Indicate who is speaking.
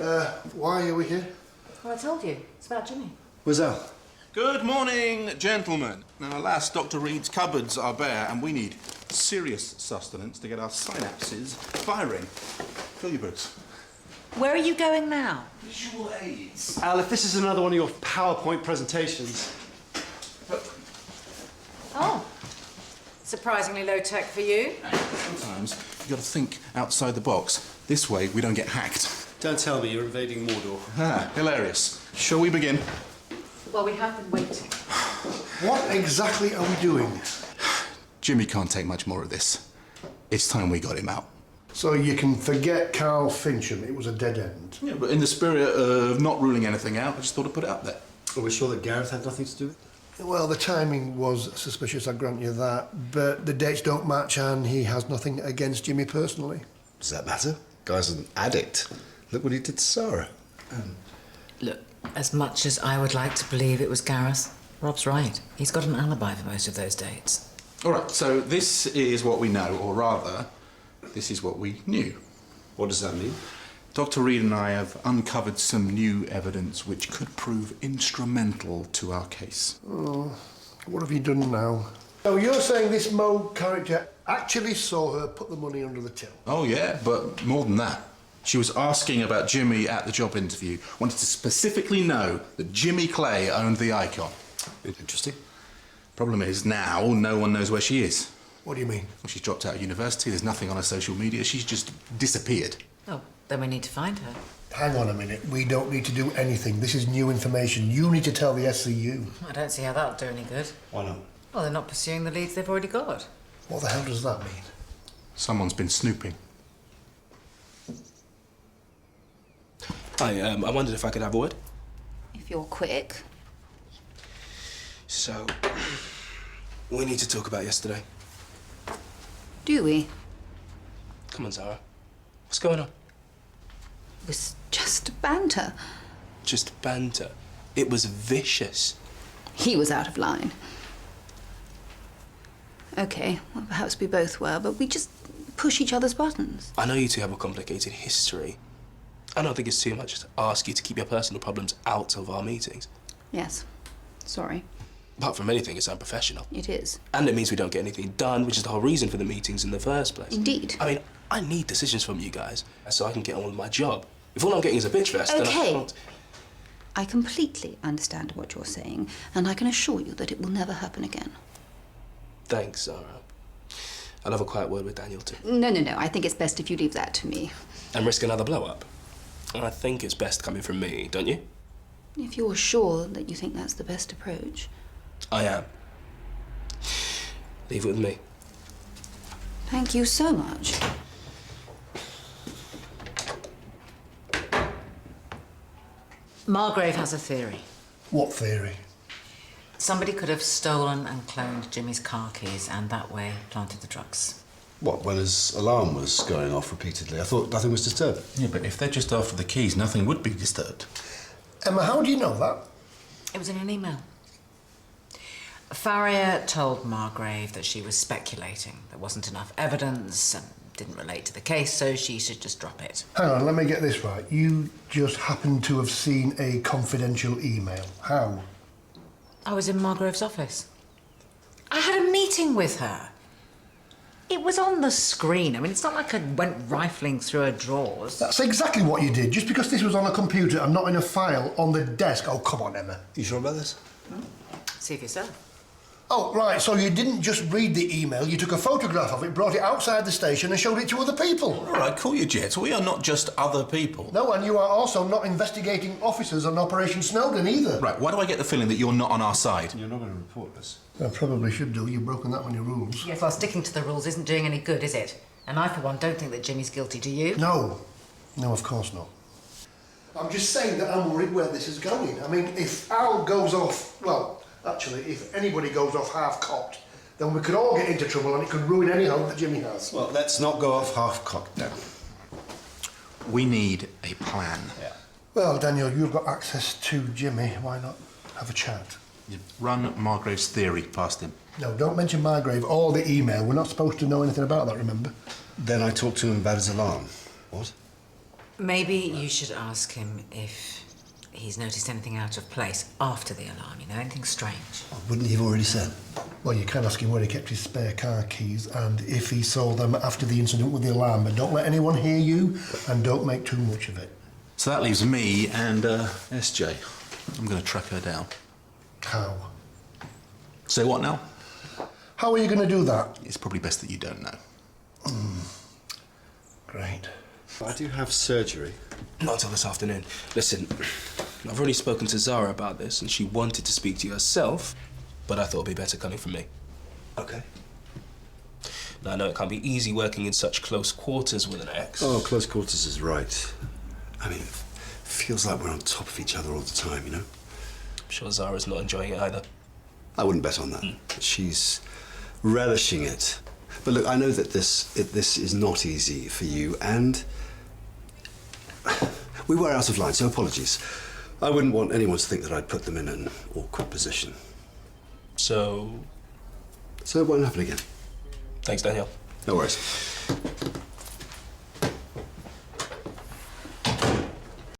Speaker 1: Why are we here?
Speaker 2: Well, I told you. It's about Jimmy.
Speaker 1: Where's Al?
Speaker 3: Good morning, gentlemen. Now, alas, Dr. Reed's cupboards are bare and we need serious sustenance to get our synapses firing. Fill your boots.
Speaker 2: Where are you going now?
Speaker 3: Visual aids.
Speaker 1: Al, if this is another one of your PowerPoint presentations...
Speaker 2: Oh. Surprisingly low tech for you.
Speaker 3: Sometimes you've got to think outside the box. This way we don't get hacked.
Speaker 1: Don't tell me you're invading Mordor.
Speaker 3: Ah, hilarious. Shall we begin?
Speaker 2: Well, we have been waiting.
Speaker 4: What exactly are we doing?
Speaker 3: Jimmy can't take much more of this. It's time we got him out.
Speaker 4: So you can forget Carl Fincham, it was a dead end.
Speaker 3: Yeah, but in the spirit of not ruling anything out, I just thought I'd put it out there.
Speaker 1: Are we sure that Gareth had nothing to do with it?
Speaker 4: Well, the timing was suspicious, I grant you that, but the dates don't match and he has nothing against Jimmy personally.
Speaker 5: Does that matter? Guy's an addict. Look what he did to Zara.
Speaker 2: Look, as much as I would like to believe it was Gareth, Rob's right. He's got an alibi for most of those dates.
Speaker 3: All right, so this is what we know, or rather, this is what we knew.
Speaker 5: What does that mean?
Speaker 3: Dr. Reed and I have uncovered some new evidence which could prove instrumental to our case.
Speaker 4: Oh, what have you done now? So you're saying this Mo character actually saw her put the money under the till?
Speaker 3: Oh, yeah, but more than that. She was asking about Jimmy at the job interview, wanted to specifically know that Jimmy Clay owned the icon.
Speaker 5: Interesting.
Speaker 3: Problem is, now no one knows where she is.
Speaker 4: What do you mean?
Speaker 3: Well, she's dropped out of university, there's nothing on her social media, she's just disappeared.
Speaker 2: Oh, then we need to find her.
Speaker 4: Hang on a minute, we don't need to do anything. This is new information. You need to tell the SCU.
Speaker 2: I don't see how that'll do any good.
Speaker 5: Why not?
Speaker 2: Well, they're not pursuing the leads they've already got.
Speaker 4: What the hell does that mean?
Speaker 3: Someone's been snooping.
Speaker 6: Hi, I wondered if I could have a word.
Speaker 7: If you're quick.
Speaker 6: So, we need to talk about yesterday.
Speaker 7: Do we?
Speaker 6: Come on, Zara. What's going on?
Speaker 7: It was just banter.
Speaker 6: Just banter. It was vicious.
Speaker 7: He was out of line. Okay, well, perhaps we both were, but we just push each other's buttons.
Speaker 6: I know you two have a complicated history. I don't think it's too much to ask you to keep your personal problems out of our meetings.
Speaker 7: Yes. Sorry.
Speaker 6: Apart from anything, it's unprofessional.
Speaker 7: It is.
Speaker 6: And it means we don't get anything done, which is the whole reason for the meetings in the first place.
Speaker 7: Indeed.
Speaker 6: I mean, I need decisions from you guys so I can get on with my job. If all I'm getting is a bitch fest, then I
Speaker 7: Okay.
Speaker 6: can't...
Speaker 7: I completely understand what you're saying, and I can assure you that it will never happen again.
Speaker 6: Thanks, Zara. I'll have a quiet word with Daniel, too.
Speaker 7: No. I think it's best if you leave that to me.
Speaker 6: And risk another blow-up. And I think it's best coming from me, don't you?
Speaker 7: If you're sure that you think that's the best approach.
Speaker 6: I am. Leave it with me.
Speaker 7: Thank you so much.
Speaker 2: Margrave has a theory.
Speaker 4: What theory?
Speaker 2: Somebody could have stolen and cloned Jimmy's car keys and that way planted the drugs.
Speaker 5: What, when his alarm was going off repeatedly? I thought nothing was disturbed.
Speaker 3: Yeah, but if they're just after the keys, nothing would be disturbed.
Speaker 4: Emma, how do you know that?
Speaker 2: It was in an email. Farrier told Margrave that she was speculating. There wasn't enough evidence and didn't relate to the case, so she should just drop it.
Speaker 4: Hang on, let me get this right. You just happened to have seen a confidential email. How?
Speaker 2: I was in Margrave's office. I had a meeting with her. It was on the screen. I mean, it's not like I went rifling through her drawers.
Speaker 4: That's exactly what you did. Just because this was on a computer and not in a file on the desk. Oh, come on, Emma.
Speaker 5: You sure about this?
Speaker 2: See for yourself.
Speaker 4: Oh, right, so you didn't just read the email, you took a photograph of it, brought it outside the station and showed it to other people.
Speaker 3: All right, cool your jets. We are not just other people.
Speaker 4: No, and you are also not investigating officers on Operation Snowden either.
Speaker 3: Right, why do I get the feeling that you're not on our side?
Speaker 5: You're not going to report this.
Speaker 4: I probably should do. You've broken that many rules.
Speaker 2: Yes, well, sticking to the rules isn't doing any good, is it? And I, for one, don't think that Jimmy's guilty, do you?
Speaker 4: No. No, of course not. I'm just saying that I'm worried where this is going. I mean, if Al goes off, well, actually, if anybody goes off half-cocked, then we could all get into trouble and it could ruin any hope that Jimmy has.
Speaker 5: Well, let's not go off half-cocked now.
Speaker 3: We need a plan.
Speaker 5: Yeah.
Speaker 4: Well, Daniel, you've got access to Jimmy. Why not have a chat?
Speaker 3: You run Margrave's theory past him.
Speaker 4: No, don't mention Margrave or the email. We're not supposed to know anything about that, remember?
Speaker 5: Then I talked to him about his alarm. What?
Speaker 2: Maybe you should ask him if he's noticed anything out of place after the alarm, you know, anything strange.
Speaker 5: Wouldn't he have already said?
Speaker 4: Well, you can ask him where he kept his spare car keys and if he saw them after the incident with the alarm, but don't let anyone hear you and don't make too much of it.
Speaker 3: So that leaves me and SJ. I'm going to track her down.
Speaker 4: How?
Speaker 3: Say what now?
Speaker 4: How are you going to do that?
Speaker 3: It's probably best that you don't know.
Speaker 4: Great.
Speaker 1: I do have surgery.
Speaker 6: Not until this afternoon. Listen, I've already spoken to Zara about this, and she wanted to speak to you herself, but I thought it'd be better coming from me.
Speaker 5: Okay.
Speaker 6: Now, I know it can't be easy working in such close quarters with an ex.
Speaker 5: Oh, close quarters is right. I mean, it feels like we're on top of each other all the time, you know?
Speaker 6: I'm sure Zara's not enjoying it either.
Speaker 5: I wouldn't bet on that. She's relishing it. But look, I know that this is not easy for you, and we were out of line, so apologies. I wouldn't want anyone to think that I'd put them in an awkward position.
Speaker 6: So,
Speaker 5: So it won't happen again.
Speaker 6: thanks, Daniel.
Speaker 5: No worries.